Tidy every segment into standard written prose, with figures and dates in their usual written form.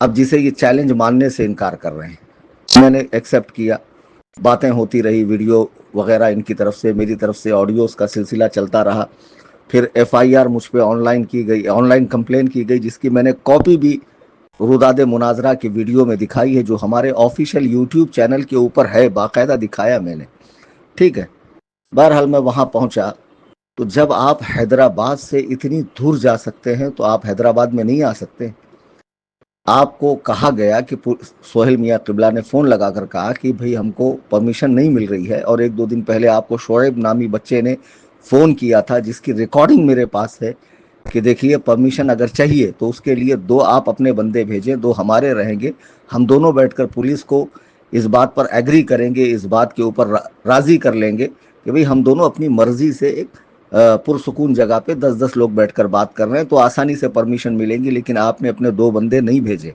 اب جسے یہ چیلنج ماننے سے انکار کر رہے ہیں، میں نے ایکسیپٹ کیا، باتیں ہوتی رہی، ویڈیو وغیرہ ان کی طرف سے، میری طرف سے آڈیوز کا سلسلہ چلتا رہا۔ پھر ایف آئی آر مجھ پہ آن لائن کی گئی، آن لائن کمپلین کی گئی، جس کی میں نے کاپی بھی روداد مناظرہ کی ویڈیو میں دکھائی ہے، جو ہمارے آفیشیل یوٹیوب چینل کے اوپر ہے، باقاعدہ دکھایا میں نے، ٹھیک ہے۔ بہرحال میں وہاں پہنچا، تو جب آپ حیدرآباد سے اتنی دور جا سکتے ہیں تو آپ حیدرآباد میں نہیں آ سکتے؟ آپ کو کہا گیا کہ سہیل میاں قبلہ نے فون لگا کر کہا کہ بھئی ہم کو پرمیشن نہیں مل رہی ہے، اور 1-2 دن پہلے آپ کو شعیب نامی بچے نے فون کیا تھا، جس کی ریکارڈنگ میرے پاس ہے، کہ دیکھیے پرمیشن اگر چاہیے تو اس کے لیے 2 آپ اپنے بندے بھیجیں، 2 ہمارے رہیں گے، ہم دونوں بیٹھ کر پولیس کو اس بات پر ایگری کریں گے، اس بات کے اوپر راضی کر لیں گے کہ بھئی ہم دونوں اپنی مرضی سے ایک پرسکون جگہ پہ 10-10 لوگ بیٹھ کر بات کر رہے ہیں، تو آسانی سے پرمیشن ملیں گی۔ لیکن آپ نے اپنے 2 بندے نہیں بھیجے،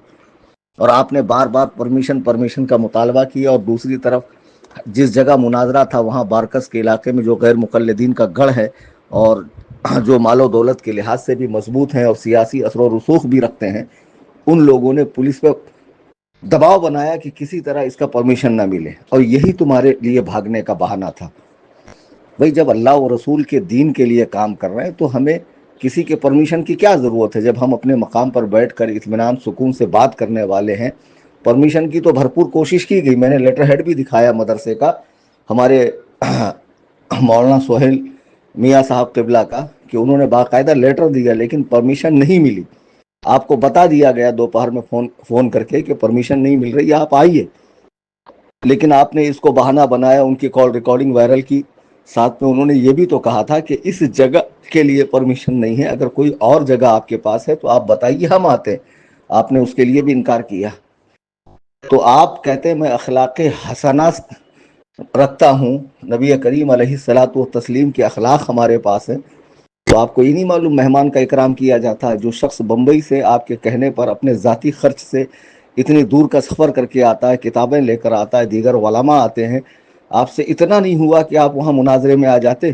اور آپ نے بار بار پرمیشن کا مطالبہ کیا، اور دوسری طرف جس جگہ مناظرہ تھا وہاں بارکس کے علاقے میں جو غیر مقلدین کا گڑھ ہے، اور جو مال و دولت کے لحاظ سے بھی مضبوط ہیں اور سیاسی اثر و رسوخ بھی رکھتے ہیں، ان لوگوں نے پولیس پہ دباؤ بنایا کہ کسی طرح اس کا پرمیشن نہ ملے، اور یہی تمہارے لیے بھاگنے کا بہانہ تھا۔ بھئی جب اللہ و رسول کے دین کے لیے کام کر رہے ہیں تو ہمیں کسی کے پرمیشن کی کیا ضرورت ہے؟ جب ہم اپنے مقام پر بیٹھ کر اطمینان سکون سے بات کرنے والے ہیں، پرمیشن کی تو بھرپور کوشش کی گئی۔ میں نے لیٹر ہیڈ بھی دکھایا مدرسے کا، ہمارے مولانا سہیل میاں صاحب قبلہ کا، کہ انہوں نے باقاعدہ لیٹر دیا، لیکن پرمیشن نہیں ملی۔ آپ کو بتا دیا گیا دوپہر میں فون کر کے کہ پرمیشن نہیں مل رہی، آپ آئیے، لیکن آپ نے اس کو بہانہ بنایا۔ ان کی کال ریکارڈنگ وائرل کی، ساتھ میں انہوں نے یہ بھی تو کہا تھا کہ اس جگہ کے لیے پرمیشن نہیں ہے، اگر کوئی اور جگہ آپ کے پاس ہے تو آپ بتائیے، ہم آتے ہیں۔ آپ نے اس کے لیے بھی انکار کیا۔ تو آپ کہتے ہیں میں اخلاق حسنہ رکھتا ہوں، نبی کریم علیہ الصلاۃ والتسلیم کے اخلاق ہمارے پاس ہیں، تو آپ کو یہ نہیں معلوم مہمان کا اکرام کیا جاتا ہے؟ جو شخص بمبئی سے آپ کے کہنے پر اپنے ذاتی خرچ سے اتنی دور کا سفر کر کے آتا ہے، کتابیں لے کر آتا ہے، دیگر علماء آتے ہیں، آپ سے اتنا نہیں ہوا کہ آپ وہاں مناظرے میں آ جاتے،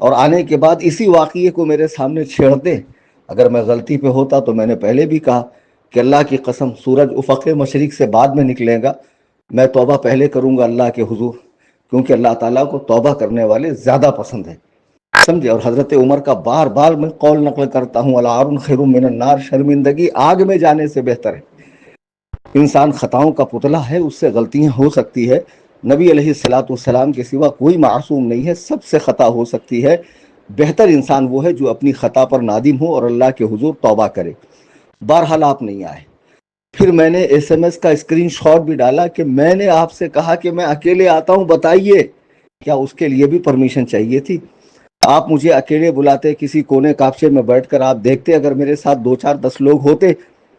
اور آنے کے بعد اسی واقعے کو میرے سامنے چھیڑتے؟ اگر میں غلطی پہ ہوتا تو میں نے پہلے بھی کہا کہ اللہ کی قسم سورج افق مشرق سے بعد میں نکلے گا، میں توبہ پہلے کروں گا اللہ کے حضور، کیونکہ اللہ تعالیٰ کو توبہ کرنے والے زیادہ پسند ہے، سمجھے؟ اور حضرت عمر کا بار بار میں قول نقل کرتا ہوں، العار خیر من النار، شرمندگی آگ میں جانے سے بہتر ہے۔ انسان خطاؤں کا پتلا ہے، اس سے غلطیاں ہو سکتی ہے، نبی علیہ الصلاۃ والسلام کے سوا کوئی معصوم نہیں ہے، سب سے خطا ہو سکتی ہے، بہتر انسان وہ ہے جو اپنی خطا پر نادم ہو اور اللہ کے حضور توبہ کرے۔ بہرحال آپ نہیں آئے۔ پھر میں نے ایس ایم ایس کا اسکرین شاٹ بھی ڈالا کہ میں نے آپ سے کہا کہ میں اکیلے آتا ہوں، بتائیے کیا اس کے لیے بھی پرمیشن چاہیے تھی؟ آپ مجھے اکیلے بلاتے، کسی کونے کاپچے میں بیٹھ کر آپ دیکھتے، اگر میرے ساتھ 2-4-10 لوگ ہوتے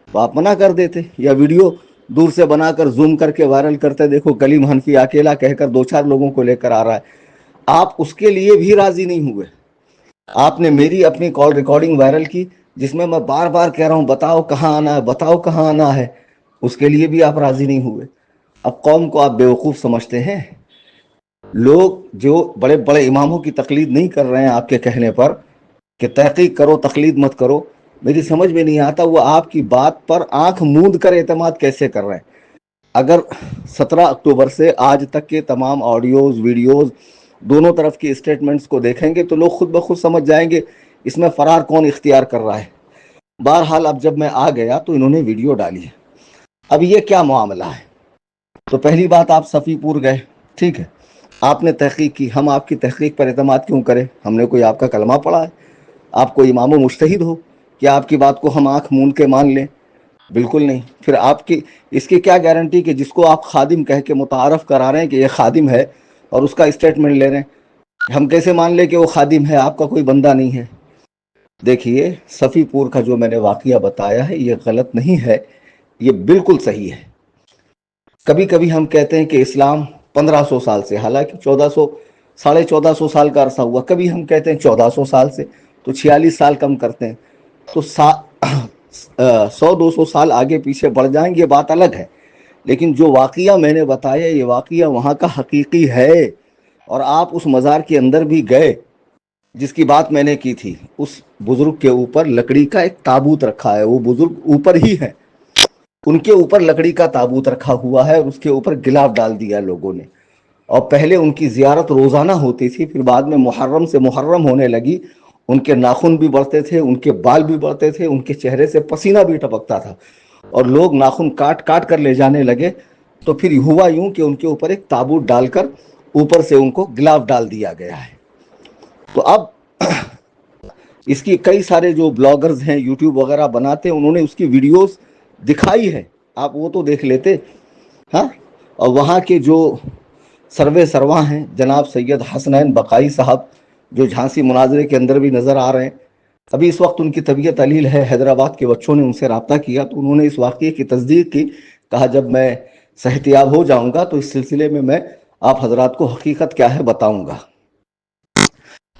تو آپ منع کر دیتے، یا ویڈیو دور سے بنا کر زوم کر کے وائرل کرتے، دیکھو کلیم حنفی اکیلا کہہ کر 2-4 لوگوں کو لے کر آ رہا ہے۔ آپ اس کے لیے بھی راضی نہیں ہوئے۔ آپ نے میری اپنی کال ریکارڈنگ وائرل کی، جس میں بار بار کہہ رہا ہوں بتاؤ کہاں آنا ہے، بتاؤ کہاں آنا ہے، اس کے لیے بھی آپ راضی نہیں ہوئے۔ اب قوم کو آپ بیوقوف سمجھتے ہیں؟ لوگ جو بڑے بڑے اماموں کی تقلید نہیں کر رہے ہیں آپ کے کہنے پر کہ تحقیق کرو تقلید مت کرو، میری سمجھ میں نہیں آتا وہ آپ کی بات پر آنکھ موند کر اعتماد کیسے کر رہے ہیں۔ اگر 17 اکتوبر سے آج تک کے تمام آڈیوز ویڈیوز دونوں طرف کی اسٹیٹمنٹس کو دیکھیں گے تو لوگ خود بخود سمجھ جائیں گے اس میں فرار کون اختیار کر رہا ہے۔ بہرحال اب جب میں آ گیا تو انہوں نے ویڈیو ڈالی ہے۔ اب یہ کیا معاملہ ہے؟ تو پہلی بات، آپ صفی پور گئے، ٹھیک ہے، آپ نے تحقیق کی، ہم آپ کی تحقیق پر اعتماد کیوں کریں؟ ہم نے کوئی آپ کا کلمہ پڑھا ہے؟ آپ کو امام و مجتہد ہو کہ آپ کی بات کو ہم آنکھ موند کے مان لیں؟ بالکل نہیں۔ پھر آپ کی اس کی کیا گارنٹی کہ جس کو آپ خادم کہہ کے متعارف کرا رہے ہیں کہ یہ خادم ہے اور اس کا اسٹیٹمنٹ لے رہے ہیں، ہم کیسے مان لیں کہ وہ خادم ہے، آپ کا کوئی بندہ نہیں ہے؟ دیکھیے صفی پور کا جو میں نے واقعہ بتایا ہے یہ غلط نہیں ہے، یہ بالکل صحیح ہے۔ کبھی کبھی ہم کہتے ہیں کہ اسلام 1500 سال سے، حالانکہ 1400 سال کا عرصہ ہوا، کبھی ہم کہتے ہیں 1400 سال سے، تو 46 سال کم کرتے ہیں تو 100-200 سال آگے پیچھے بڑھ جائیں گے، یہ بات الگ ہے۔ لیکن جو واقعہ میں نے بتایا یہ واقعہ وہاں کا حقیقی ہے، اور آپ اس مزار کے اندر بھی گئے جس کی بات میں نے کی تھی، اس بزرگ کے اوپر لکڑی کا ایک تابوت رکھا ہے، وہ بزرگ اوپر ہی ہے، ان کے اوپر لکڑی کا تابوت رکھا ہوا ہے اور اس کے اوپر گلاف ڈال دیا لوگوں نے، اور پہلے ان کی زیارت روزانہ ہوتی تھی، پھر بعد میں محرم سے محرم ہونے لگی، ان کے ناخن بھی بڑھتے تھے، ان کے بال بھی بڑھتے تھے، ان کے چہرے سے پسینہ بھی ٹپکتا تھا، اور لوگ ناخن کاٹ کاٹ کر لے جانے لگے، تو پھر ہوا یوں کہ ان کے اوپر ایک تابوت ڈال کر اوپر سے ان کو گلاف ڈال دیا گیا ہے۔ تو اب اس کی کئی سارے جو بلاگرز ہیں، یوٹیوب وغیرہ بناتے ہیں، انہوں نے اس کی ویڈیوز دکھائی ہے، آپ وہ تو دیکھ لیتے ہاں۔ اور وہاں کے جو سروے سرواں ہیں جناب سید حسنین بقائی صاحب، جو جھانسی مناظرے کے اندر بھی نظر آ رہے ہیں، ابھی اس وقت ان کی طبیعت علیل ہے، حیدرآباد کے بچوں نے ان سے رابطہ کیا تو انہوں نے اس واقعے کی تصدیق کی، کہا جب میں صحتیاب ہو جاؤں گا تو اس سلسلے میں آپ حضرات کو حقیقت کیا ہے بتاؤں گا۔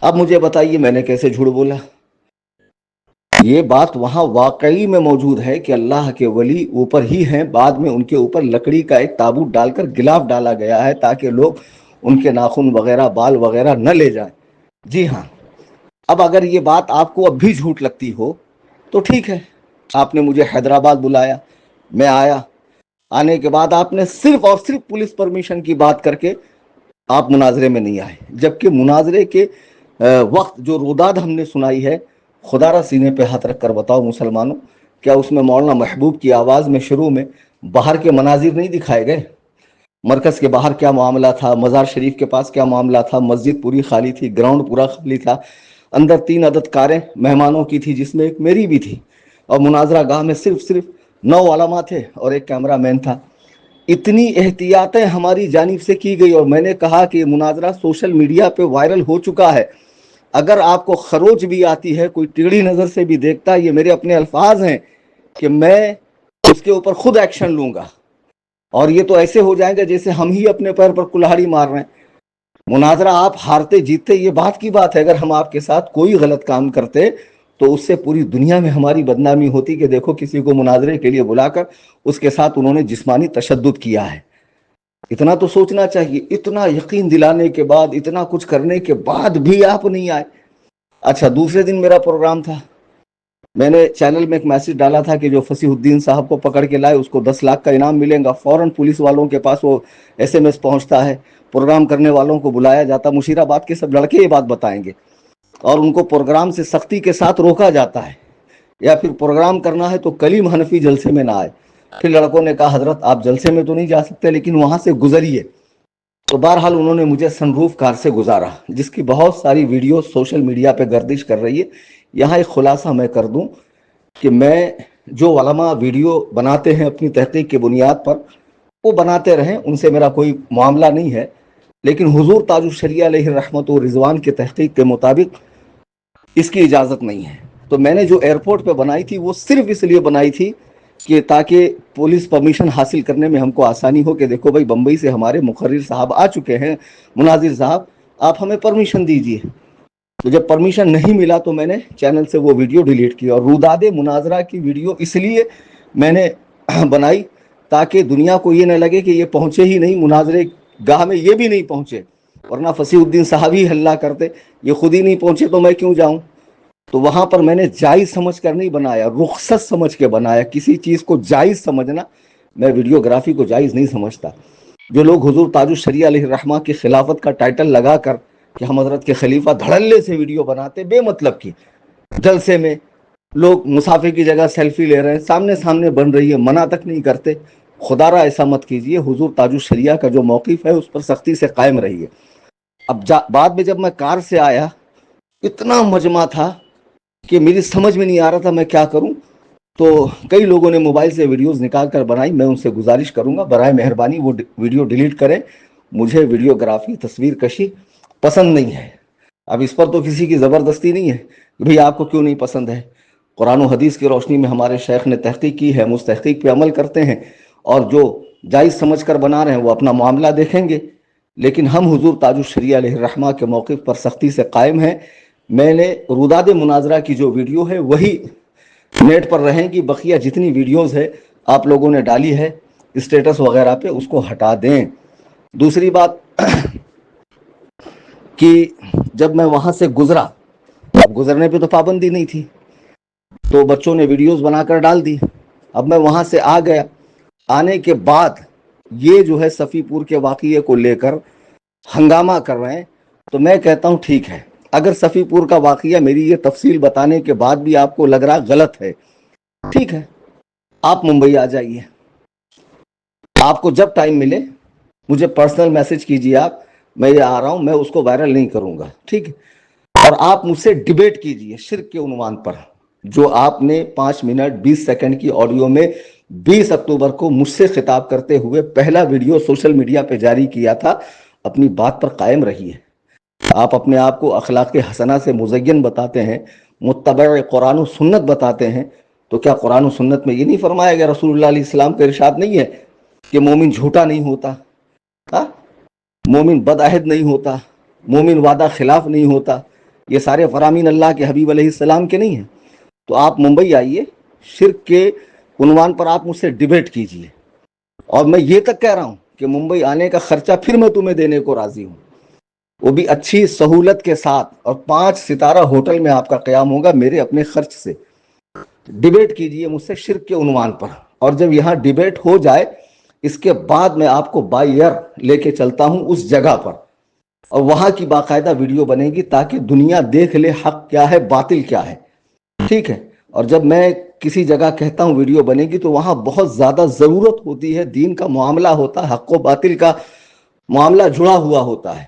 اب مجھے بتائیے میں نے کیسے جھوٹ بولا؟ یہ بات وہاں واقعی میں موجود ہے کہ اللہ کے ولی اوپر ہی ہیں، بعد میں ان کے اوپر لکڑی کا ایک تابوت ڈال کر گلاف ڈالا گیا ہے تاکہ لوگ ان کے ناخن وغیرہ بال وغیرہ نہ لے جائیں۔ جی ہاں، اب اگر یہ بات آپ کو اب بھی جھوٹ لگتی ہو تو ٹھیک ہے، آپ نے مجھے حیدرآباد بلایا، میں آیا، آنے کے بعد آپ نے صرف اور صرف پولیس پرمیشن کی بات کر کے آپ مناظرے میں نہیں آئے، جبکہ مناظرے کے وقت جو روداد ہم نے سنائی ہے، خدا را سینے پہ ہاتھ رکھ کر بتاؤ مسلمانوں، کیا اس میں مولانا محبوب کی آواز میں شروع میں باہر کے مناظر نہیں دکھائے گئے؟ مرکز کے باہر کیا معاملہ تھا، مزار شریف کے پاس کیا معاملہ تھا، مسجد پوری خالی تھی، گراؤنڈ پورا خالی تھا، اندر 3 عدد کاریں مہمانوں کی تھی جس میں ایک میری بھی تھی، اور مناظرہ گاہ میں صرف 9 علماء تھے اور ایک کیمرہ مین تھا۔ اتنی احتیاطیں ہماری جانب سے کی گئی، اور میں نے کہا کہ یہ مناظرہ سوشل میڈیا پہ وائرل ہو چکا ہے، اگر آپ کو خروچ بھی آتی ہے، کوئی ٹیڑھی نظر سے بھی دیکھتا ہے، یہ میرے اپنے الفاظ ہیں کہ میں اس کے اوپر خود ایکشن لوں گا، اور یہ تو ایسے ہو جائیں گے جیسے ہم ہی اپنے پیر پر کلہاڑی مار رہے ہیں۔ مناظرہ آپ ہارتے جیتتے یہ بات کی بات ہے، اگر ہم آپ کے ساتھ کوئی غلط کام کرتے تو اس سے پوری دنیا میں ہماری بدنامی ہوتی کہ دیکھو کسی کو مناظرے کے لیے بلا کر اس کے ساتھ انہوں نے جسمانی تشدد کیا ہے۔ اتنا تو سوچنا چاہیے، اتنا یقین دلانے کے بعد، اتنا کچھ کرنے کے بعد بھی آپ نہیں آئے۔ اچھا، دوسرے دن میرا پروگرام تھا، میں نے چینل میں ایک میسج ڈالا تھا کہ جو فصیح الدین صاحب کو پکڑ کے لائے اس کو 10 لاکھ کا انعام ملے گا، فوراً پولیس والوں کے پاس وہ SMS پہنچتا ہے، پروگرام کرنے والوں کو بلایا جاتا، مشیر آباد کے سب لڑکے یہ بات بتائیں گے، اور ان کو پروگرام سے سختی کے ساتھ روکا جاتا ہے، یا پھر پروگرام کرنا ہے تو کلیم حنفی جلسے میں نہ آئے۔ پھر لڑکوں نے کہا حضرت آپ جلسے میں تو نہیں جا سکتے لیکن وہاں سے گزریے، تو بہرحال انہوں نے مجھے سن روف کار سے گزارا، جس کی بہت ساری ویڈیو سوشل میڈیا پہ گردش کر رہی ہے۔ یہاں ایک خلاصہ میں کر دوں کہ میں جو علماء ویڈیو بناتے ہیں اپنی تحقیق کی بنیاد پر، وہ بناتے رہیں، ان سے میرا کوئی معاملہ نہیں ہے، لیکن حضور تاج الشریعہ علیہ رحمت و رضوان کے تحقیق کے مطابق اس کی اجازت نہیں ہے۔ تو میں نے جو ایئرپورٹ پہ بنائی تھی وہ صرف اس لیے بنائی تھی کہ تاکہ پولیس پرمیشن حاصل کرنے میں ہم کو آسانی ہو کہ دیکھو بھائی بمبئی سے ہمارے مقرر صاحب آ چکے ہیں، مناظر صاحب آپ ہمیں پرمیشن دیجیے۔ تو جب پرمیشن نہیں ملا تو میں نے چینل سے وہ ویڈیو ڈیلیٹ کی، اور روداد مناظرہ کی ویڈیو اس لیے میں نے بنائی تاکہ دنیا کو یہ نہ لگے کہ یہ پہنچے ہی نہیں، مناظرے گاہ میں یہ بھی نہیں پہنچے، ورنہ فصیح الدین صاحب ہی ہلہ کرتے، یہ خود ہی نہیں پہنچے تو میں کیوں جاؤں۔ تو وہاں پر میں نے جائز سمجھ کر نہیں بنایا، رخصت سمجھ کے بنایا۔ کسی چیز کو جائز سمجھنا، میں ویڈیوگرافی کو جائز نہیں سمجھتا۔ جو لوگ حضور تاج الشریعہ علیہ الرحمہ کی خلافت کا ٹائٹل لگا کر کہ ہم حضرت کے خلیفہ دھڑلے سے ویڈیو بناتے بے مطلب کی، جلسے میں لوگ مسافر کی جگہ سیلفی لے رہے ہیں، سامنے بن رہی ہے، منع تک نہیں کرتے، خدا را ایسا مت کیجئے۔ حضور تاج الشریعہ کا جو موقف ہے اس پر سختی سے قائم رہیے۔ اب بعد میں جب میں کار سے آیا، اتنا مجمع تھا کہ میری سمجھ میں نہیں آ رہا تھا میں کیا کروں، تو کئی لوگوں نے موبائل سے ویڈیوز نکال کر بنائی۔ میں ان سے گزارش کروں گا برائے مہربانی وہ ویڈیو ڈیلیٹ کریں، مجھے ویڈیوگرافی تصویر کشی پسند نہیں ہے۔ اب اس پر تو کسی کی زبردستی نہیں ہے کہ بھئی آپ کو کیوں نہیں پسند ہے، قرآن و حدیث کی روشنی میں ہمارے شیخ نے تحقیق کی ہے، ہم اس تحقیق پہ عمل کرتے ہیں، اور جو جائز سمجھ کر بنا رہے ہیں وہ اپنا معاملہ دیکھیں گے، لیکن ہم حضور تاج الشریعہ علیہ الرحمہ کے موقف پر سختی سے قائم ہیں۔ میں نے روداد مناظرہ کی جو ویڈیو ہے وہی نیٹ پر رہیں گی، بقیہ جتنی ویڈیوز ہے آپ لوگوں نے ڈالی ہے اسٹیٹس وغیرہ پہ اس کو ہٹا دیں۔ دوسری بات کہ جب میں وہاں سے گزرا، اب گزرنے پہ تو پابندی نہیں تھی، تو بچوں نے ویڈیوز بنا کر ڈال دی، اب میں وہاں سے آ گیا، آنے کے بعد یہ جو ہے صفی پور کے واقعے کو لے کر ہنگامہ کر رہے ہیں، تو میں کہتا ہوں ٹھیک ہے، اگر صفی پور کا واقعہ میری یہ تفصیل بتانے کے بعد بھی آپ کو لگ رہا غلط ہے، ٹھیک ہے، آپ ممبئی آ جائیے، آپ کو جب ٹائم ملے مجھے پرسنل میسج کیجیے، آپ میں یہ آ رہا ہوں، میں اس کو وائرل نہیں کروں گا، ٹھیک ہے، اور آپ مجھ سے ڈیبیٹ کیجیے شرک کے عنوان پر، جو آپ نے 5 منٹ 20 سیکنڈ کی آڈیو میں 20 اکتوبر کو مجھ سے خطاب کرتے ہوئے پہلا ویڈیو سوشل میڈیا پہ جاری کیا تھا، اپنی بات پر قائم رہیے۔ آپ اپنے آپ کو اخلاق حسنہ سے مزین بتاتے ہیں، متبع قرآن و سنت بتاتے ہیں، تو کیا قرآن و سنت میں یہ نہیں فرمایا گیا، رسول اللہ علیہ السلام کا ارشاد نہیں ہے کہ مومن جھوٹا نہیں ہوتا، مومن بدعہد نہیں ہوتا، مومن وعدہ خلاف نہیں ہوتا؟ یہ سارے فرامین اللہ کے حبیب علیہ السلام کے نہیں ہیں؟ تو آپ ممبئی آئیے، شرک کے عنوان پر آپ مجھ سے ڈیبیٹ کیجئے، اور میں یہ تک کہہ رہا ہوں کہ ممبئی آنے کا خرچہ پھر میں تمہیں دینے کو راضی ہوں، وہ بھی اچھی سہولت کے ساتھ، اور 5 ستارہ ہوٹل میں آپ کا قیام ہوگا میرے اپنے خرچ سے۔ ڈیبیٹ کیجئے مجھ سے شرک کے عنوان پر، اور جب یہاں ڈیبیٹ ہو جائے اس کے بعد میں آپ کو بائی ایئر لے کے چلتا ہوں اس جگہ پر، اور وہاں کی باقاعدہ ویڈیو بنے گی تاکہ دنیا دیکھ لے حق کیا ہے باطل کیا ہے، ٹھیک ہے؟ اور جب میں کسی جگہ کہتا ہوں ویڈیو بنے گی تو وہاں بہت زیادہ ضرورت ہوتی ہے، دین کا معاملہ ہوتا ہے، حق و باطل کا معاملہ جڑا ہوا ہوتا ہے،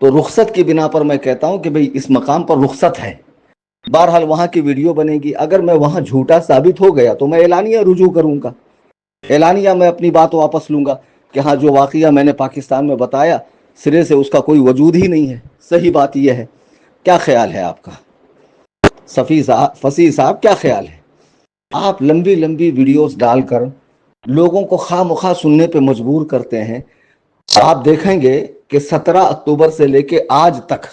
تو رخصت کی بنا پر میں کہتا ہوں کہ بھئی اس مقام پر رخصت ہے، بہرحال وہاں کی ویڈیو بنے گی، اگر میں وہاں جھوٹا ثابت ہو گیا تو میں اعلانیہ رجوع کروں گا، اعلانیہ میں اپنی بات واپس لوں گا کہ ہاں جو واقعہ میں نے پاکستان میں بتایا سرے سے اس کا کوئی وجود ہی نہیں ہے، صحیح بات یہ ہے۔ کیا خیال ہے آپ کا فصیح صاحب، کیا خیال ہے؟ آپ لمبی لمبی ویڈیوز ڈال کر لوگوں کو خواہ مخواہ سننے پہ مجبور کرتے ہیں، آپ دیکھیں گے کہ 17 اکتوبر سے لے کے آج تک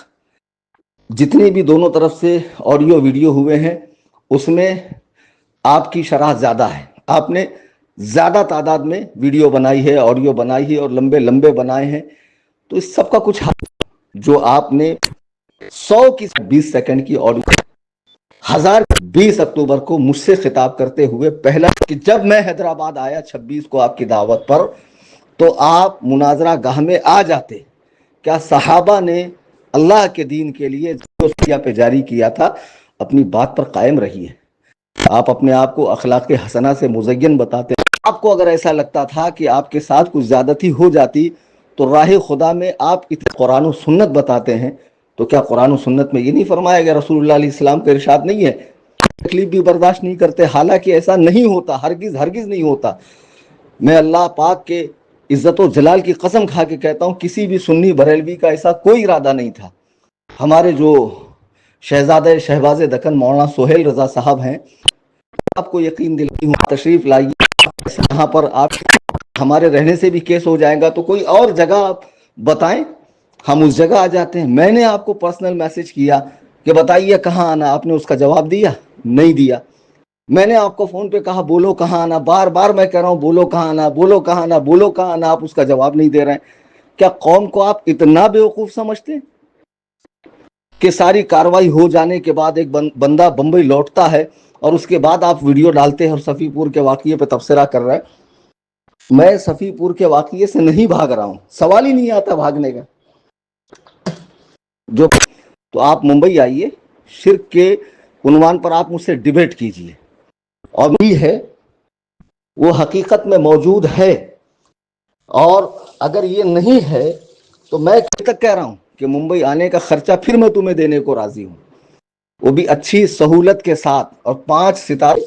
جتنی بھی دونوں طرف سے آڈیو ویڈیو ہوئے ہیں اس میں آپ کی شرح زیادہ ہے، آپ نے زیادہ تعداد میں ویڈیو بنائی ہے، آڈیو بنائی ہے، اور لمبے لمبے بنائے ہیں، تو اس سب کا کچھ حق جو آپ نے 100 کی 20 سیکنڈ کی آڈیو 20 اکتوبر کو مجھ سے خطاب کرتے ہوئے پہلا کہ جب میں حیدرآباد آیا 26 کو آپ کی دعوت پر تو آپ مناظرہ گاہ میں آ جاتے، کیا صحابہ نے اللہ کے دین کے لیے جو پہ جاری کیا تھا اپنی بات پر قائم رہی ہے؟ آپ اپنے آپ کو اخلاق حسنہ سے مزین بتاتے ہیں، آپ کو اگر ایسا لگتا تھا کہ آپ کے ساتھ کچھ زیادتی ہو جاتی تو راہ خدا میں آپ اتنے قرآن و سنت بتاتے ہیں، تو کیا قرآن و سنت میں یہ نہیں فرمایا گیا، رسول اللہ علیہ السلام کا ارشاد نہیں ہے تکلیف بھی برداشت نہیں کرتے؟ حالانکہ ایسا نہیں ہوتا، ہرگز ہرگز نہیں ہوتا۔ میں اللہ پاک کے عزت و جلال کی قسم کھا کے کہتا ہوں کسی بھی سنی بریلوی کا ایسا کوئی ارادہ نہیں تھا۔ ہمارے جو شہزادہ شہباز دکن مولانا سہیل رضا صاحب ہیں، آپ کو یقین دلاتی ہوں تشریف لائیے، یہاں پر آپ ہمارے رہنے سے بھی کیس ہو جائے گا تو کوئی اور جگہ آپ بتائیں، ہم اس جگہ آ جاتے ہیں۔ میں نے آپ کو پرسنل میسج کیا کہ بتائیے کہاں آنا، آپ نے اس کا جواب دیا نہیں دیا۔ میں نے آپ کو فون پہ کہا بولو کہاں آنا، بار بار میں کہہ رہا ہوں بولو کہاں آنا، بولو کہاں آنا، بولو کہاں آنا، آپ اس کا جواب نہیں دے رہے ہیں۔ کیا قوم کو آپ اتنا بیوقوف سمجھتے ہیں کہ ساری کاروائی ہو جانے کے بعد ایک بندہ بمبئی لوٹتا ہے اور اس کے بعد آپ ویڈیو ڈالتے ہیں اور صفی پور کے واقعے پہ تبصرہ کر رہے ہیں؟ میں صفی پور کے واقعے سے نہیں بھاگ رہا ہوں، سوال ہی نہیں آتا بھاگنے کا۔ تو آپ ممبئی آئیے، شرک کے عنوان پر آپ مجھ سے ڈیبیٹ کیجئے، اور بھی ہے وہ حقیقت میں موجود ہے، اور اگر یہ نہیں ہے تو میں تک کہہ رہا ہوں کہ ممبئی آنے کا خرچہ پھر میں تمہیں دینے کو راضی ہوں، وہ بھی اچھی سہولت کے ساتھ، اور 5 ستارے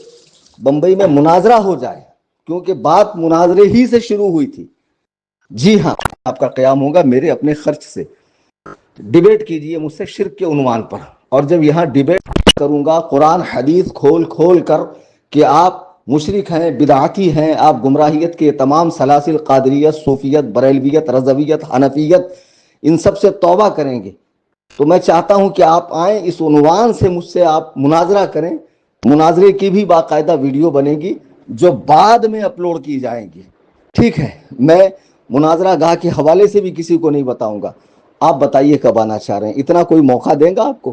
بمبئی میں مناظرہ ہو جائے، کیونکہ بات مناظرے ہی سے شروع ہوئی تھی۔ جی ہاں، آپ کا قیام ہوگا میرے اپنے خرچ سے۔ ڈیبیٹ کیجئے مجھ سے شرک کے عنوان پر، اور جب یہاں ڈیبیٹ کروں گا قرآن حدیث کھول کھول کر کہ آپ مشرک ہیں، بدعتی ہیں، آپ گمراہیت کے تمام سلاسل قادریت، صوفیت، بریلویت، رضویت، حنفیت، ان سب سے توبہ کریں گے، تو میں چاہتا ہوں کہ آپ آئیں، اس عنوان سے مجھ سے آپ مناظرہ کریں۔ مناظرے کی بھی باقاعدہ ویڈیو بنے گی جو بعد میں اپلوڈ کی جائیں گی، ٹھیک ہے؟ میں مناظرہ گاہ کے حوالے سے بھی کسی کو نہیں بتاؤں گا۔ آپ بتائیے کب آنا چاہ رہے ہیں؟ اتنا کوئی موقع دیں گا آپ کو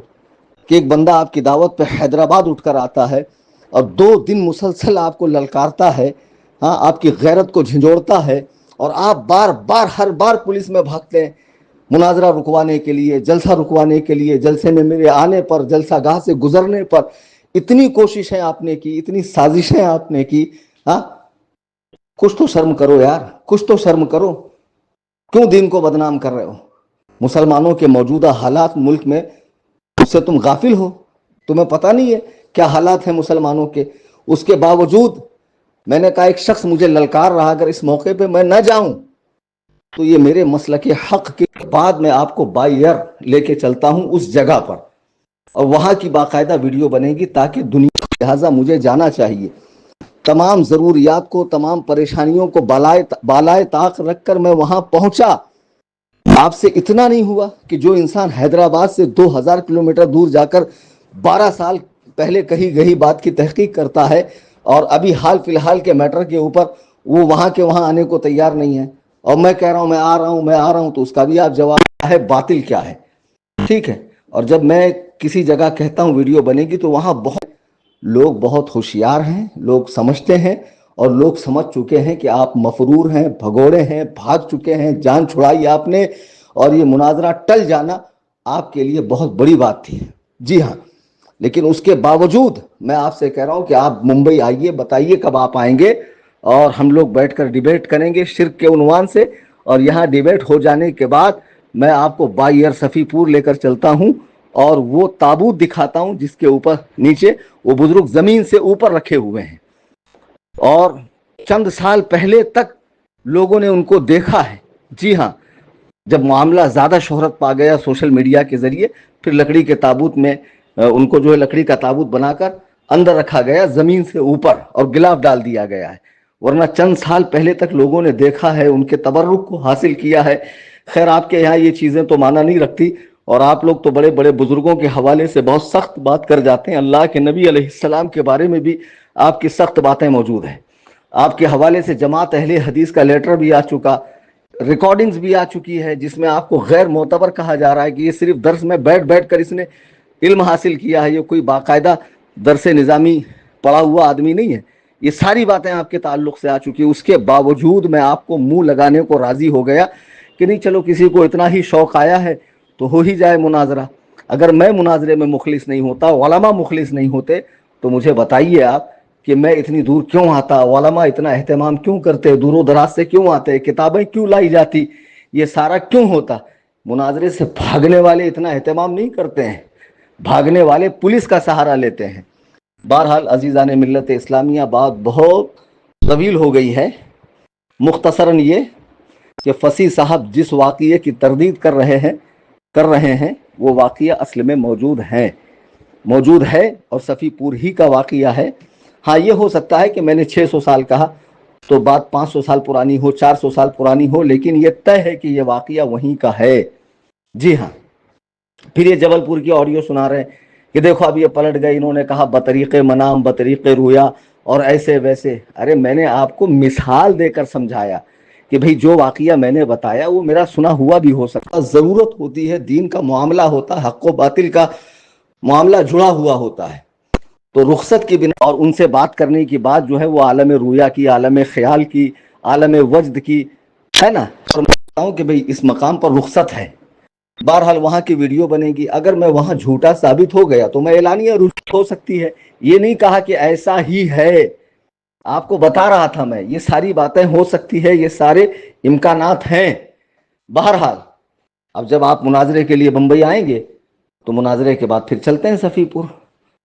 کہ ایک بندہ آپ کی دعوت پہ حیدرآباد اٹھ کر آتا ہے، اور 2 دن مسلسل آپ کو للکارتا ہے، ہاں آپ کی غیرت کو جھنجھوڑتا ہے، اور آپ بار بار ہر بار پولیس میں بھاگتے ہیں مناظرہ رکوانے کے لیے، جلسہ رکوانے کے لیے، جلسے میں میرے آنے پر، جلسہ گاہ سے گزرنے پر اتنی کوششیں آپ نے کی، اتنی سازشیں آپ نے کی. ہاں کچھ تو شرم کرو یار، کچھ تو شرم کرو. کیوں دین کو بدنام کر رہے ہو؟ مسلمانوں کے موجودہ حالات ملک میں اس سے تم غافل ہو، تمہیں پتہ نہیں ہے کیا حالات ہیں مسلمانوں کے. اس کے باوجود میں نے کہا ایک شخص مجھے للکار رہا، اگر اس موقع پہ میں نہ جاؤں تو یہ میرے مسلک حق کے بعد میں آپ کو بائی ایئر لے کے چلتا ہوں اس جگہ پر، اور وہاں کی باقاعدہ ویڈیو بنے گی تاکہ دنیا، لہٰذا مجھے جانا چاہیے. تمام ضروریات کو، تمام پریشانیوں کو بالائے طاق رکھ کر میں وہاں پہنچا. آپ سے اتنا نہیں ہوا کہ جو انسان حیدرآباد سے 2000 کلومیٹر دور جا کر 12 سال پہلے کہی گئی بات کی تحقیق کرتا ہے، اور ابھی حال فی الحال کے میٹر کے اوپر وہ وہاں کے وہاں آنے کو تیار نہیں ہے، اور میں کہہ رہا ہوں میں آ رہا ہوں، میں آ رہا ہوں، تو اس کا بھی آپ جواب ہے باطل کیا ہے. ٹھیک ہے. اور جب میں کسی جگہ کہتا ہوں ویڈیو بنے گی تو وہاں لوگ بہت ہوشیار ہیں، لوگ سمجھتے ہیں، اور لوگ سمجھ چکے ہیں کہ آپ مفرور ہیں، بھگوڑے ہیں، بھاگ چکے ہیں، جان چھڑائی آپ نے، اور یہ مناظرہ ٹل جانا آپ کے لیے بہت بڑی بات تھی. جی ہاں. لیکن اس کے باوجود میں آپ سے کہہ رہا ہوں کہ آپ ممبئی آئیے، بتائیے کب آپ آئیں گے، اور ہم لوگ بیٹھ کر ڈیبیٹ کریں گے شرک کے عنوان سے. اور یہاں ڈیبیٹ ہو جانے کے بعد میں آپ کو بائی ایئر صفی پور لے کر چلتا ہوں، اور وہ تابوت دکھاتا ہوں جس کے اوپر نیچے وہ بزرگ زمین سے اوپر رکھے ہوئے ہیں، اور چند سال پہلے تک لوگوں نے ان کو دیکھا ہے. جی ہاں. جب معاملہ زیادہ شہرت پا گیا سوشل میڈیا کے ذریعے، پھر لکڑی کے تابوت میں ان کو جو ہے لکڑی کا تابوت بنا کر اندر رکھا گیا زمین سے اوپر، اور گلاف ڈال دیا گیا ہے. ورنہ چند سال پہلے تک لوگوں نے دیکھا ہے، ان کے تبرک کو حاصل کیا ہے. خیر آپ کے یہاں یہ چیزیں تو مانا نہیں رکھتی، اور آپ لوگ تو بڑے بڑے بزرگوں کے حوالے سے بہت سخت بات کر جاتے ہیں. اللہ کے نبی علیہ السلام کے بارے میں بھی آپ کی سخت باتیں موجود ہیں. آپ کے حوالے سے جماعت اہل حدیث کا لیٹر بھی آ چکا، ریکارڈنگز بھی آ چکی ہے، جس میں آپ کو غیر معتبر کہا جا رہا ہے کہ یہ صرف درس میں بیٹھ بیٹھ کر اس نے علم حاصل کیا ہے، یہ کوئی باقاعدہ درس نظامی پڑھا ہوا آدمی نہیں ہے. یہ ساری باتیں آپ کے تعلق سے آ چکی. اس کے باوجود میں آپ کو منہ لگانے کو راضی ہو گیا کہ نہیں چلو کسی کو اتنا ہی شوق آیا ہے تو ہو ہی جائے مناظرہ. اگر میں مناظرے میں مخلص نہیں ہوتا، علماء مخلص نہیں ہوتے، تو مجھے بتائیے آپ کہ میں اتنی دور کیوں آتا، علماء اتنا اہتمام کیوں کرتے، دور و دراز سے کیوں آتے، کتابیں کیوں لائی جاتی، یہ سارا کیوں ہوتا. مناظرے سے بھاگنے والے اتنا اہتمام نہیں کرتے ہیں، بھاگنے والے پولیس کا سہارا لیتے ہیں. بہرحال عزیزان ملت اسلامیہ، بات بہت طویل ہو گئی ہے. مختصراً یہ کہ فصیح صاحب جس واقعے کی تردید کر رہے ہیں وہ واقعہ اصل میں موجود ہے، اور صفی پور ہی کا واقعہ ہے. ہاں یہ ہو سکتا ہے کہ میں نے 600 سال کہا تو بات 500 سال پرانی ہو، 400 سال پرانی ہو، لیکن یہ طے ہے کہ یہ واقعہ وہیں کا ہے. جی ہاں. پھر یہ جبل پور کی آڈیو سنا رہے ہیں کہ دیکھو اب یہ پلٹ گئے، انہوں نے کہا بطریق منام بطریق رویا اور ایسے ویسے. ارے میں نے آپ کو مثال دے کر سمجھایا کہ بھئی جو واقعہ میں نے بتایا وہ میرا سنا ہوا بھی ہو سکتا. ضرورت ہوتی ہے، دین کا معاملہ ہوتا ہے، حق و باطل کا معاملہ جڑا ہوا ہوتا ہے، تو رخصت کی بنا اور ان سے بات کرنے کی بات جو ہے وہ عالم رویا کی، عالم خیال کی، عالم وجد کی ہے نا. اور میں کہتا ہوں کہ بھئی اس مقام پر رخصت ہے. بہرحال وہاں کی ویڈیو بنے گی. اگر میں وہاں جھوٹا ثابت ہو گیا تو میں اعلانیہ رجوع ہو سکتی ہے. یہ نہیں کہا کہ ایسا ہی ہے، آپ کو بتا رہا تھا میں یہ ساری باتیں ہو سکتی ہے، یہ سارے امکانات ہیں. بہرحال اب جب آپ مناظرے کے لیے بمبئی آئیں گے تو مناظرے کے بعد پھر چلتے ہیں صفی پور.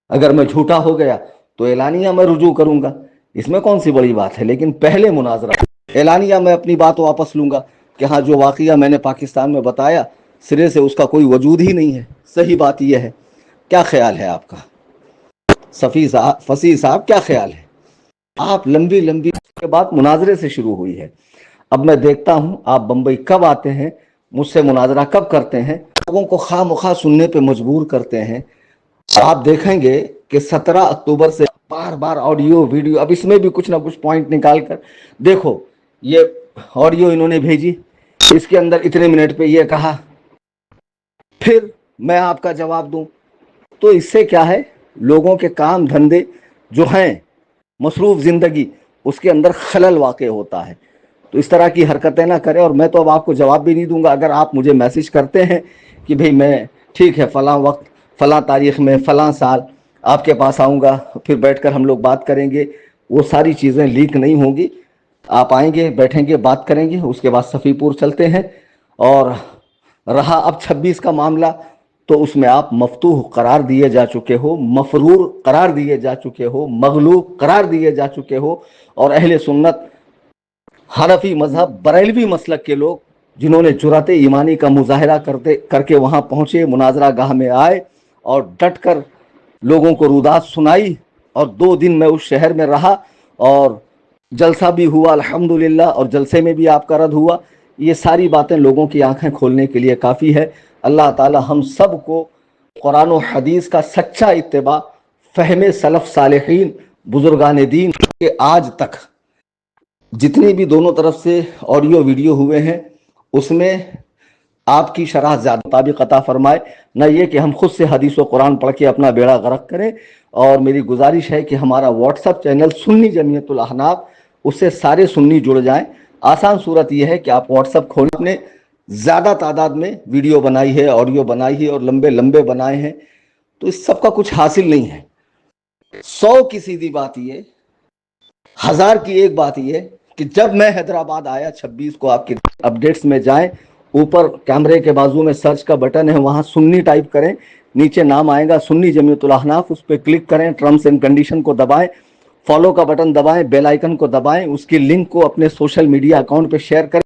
اگر میں جھوٹا ہو گیا تو اعلانیہ میں رجوع کروں گا، اس میں کون سی بڑی بات ہے. لیکن پہلے مناظرہ اعلانیہ میں اپنی بات واپس لوں گا کہ ہاں جو واقعہ میں نے پاکستان میں بتایا سرے سے اس کا کوئی وجود ہی نہیں ہے. صحیح بات یہ ہے. کیا خیال ہے آپ کا فصیح صاحب، کیا خیال ہے؟ آپ لمبی کے بعد مناظرے سے شروع ہوئی ہے. اب میں دیکھتا ہوں آپ بمبئی کب آتے ہیں، مجھ سے مناظرہ کب کرتے ہیں، لوگوں کو خواہ مخواہ سننے پہ مجبور کرتے ہیں. آپ دیکھیں گے کہ 17 اکتوبر سے بار بار آڈیو ویڈیو، اب اس میں بھی کچھ نہ کچھ پوائنٹ نکال کر دیکھو. یہ آڈیو انہوں نے بھیجی، اس کے اندر اتنے منٹ پہ یہ کہا، پھر میں آپ کا جواب دوں. تو اس سے کیا ہے، لوگوں کے کام دھندے جو ہیں مصروف زندگی، اس کے اندر خلل واقع ہوتا ہے. تو اس طرح کی حرکتیں نہ کریں. اور میں تو اب آپ کو جواب بھی نہیں دوں گا. اگر آپ مجھے میسج کرتے ہیں کہ بھئی میں ٹھیک ہے فلاں وقت فلاں تاریخ میں فلاں سال آپ کے پاس آؤں گا، پھر بیٹھ کر ہم لوگ بات کریں گے، وہ ساری چیزیں لیک نہیں ہوں گی. آپ آئیں گے، بیٹھیں گے، بات کریں گے. اس کے بعد صفی پور چلتے ہیں. اور رہا اب 26 کا معاملہ، تو اس میں آپ مفتوح قرار دیے جا چکے ہو، مفرور قرار دیے جا چکے ہو، مغلوب قرار دیے جا چکے ہو. اور اہل سنت، حنفی مذہب، بریلوی مسلک کے لوگ جنہوں نے جرات ایمانی کا مظاہرہ کر کے وہاں پہنچے، مناظرہ گاہ میں آئے اور ڈٹ کر لوگوں کو رودات سنائی. اور 2 دن میں اس شہر میں رہا اور جلسہ بھی ہوا الحمدللہ، اور جلسے میں بھی آپ کا رد ہوا. یہ ساری باتیں لوگوں کی آنکھیں کھولنے کے لیے کافی ہے. اللہ تعالی ہم سب کو قرآن و حدیث کا سچا اتباع، فہم سلف صالحین بزرگان دین کے آج تک جتنی بھی دونوں طرف سے آڈیو ویڈیو ہوئے ہیں، اس میں آپ کی شرح زیادہ مطابق عطا فرمائے. نہ یہ کہ ہم خود سے حدیث و قرآن پڑھ کے اپنا بیڑا غرق کریں. اور میری گزارش ہے کہ ہمارا واٹس ایپ چینل سنی جمعیت الاحناف، اس سے سارے سنی جڑ جائیں. آسان صورت یہ ہے کہ آپ واٹس ایپ کھولیں. اپنے زیادہ تعداد میں ویڈیو بنائی ہے، آڈیو بنائی ہے اور لمبے لمبے بنائے ہیں، تو اس سب کا کچھ حاصل نہیں ہے. 100 کی سیدھی بات یہ، 1000 کی ایک بات یہ کہ جب میں حیدرآباد آیا 26 کو، آپ کے اپڈیٹس میں جائیں، اوپر کیمرے کے بازو میں سرچ کا بٹن ہے، وہاں سنی ٹائپ کریں، نیچے نام آئے گا سنی جمعیت الاحناف، اس پہ کلک کریں، ٹرمز اینڈ کنڈیشن کو دبائیں، فالو کا بٹن دبائیں، بیل آئیکن کو دبائیں، اس کی لنک کو اپنے سوشل میڈیا اکاؤنٹ پہ شیئر کریں.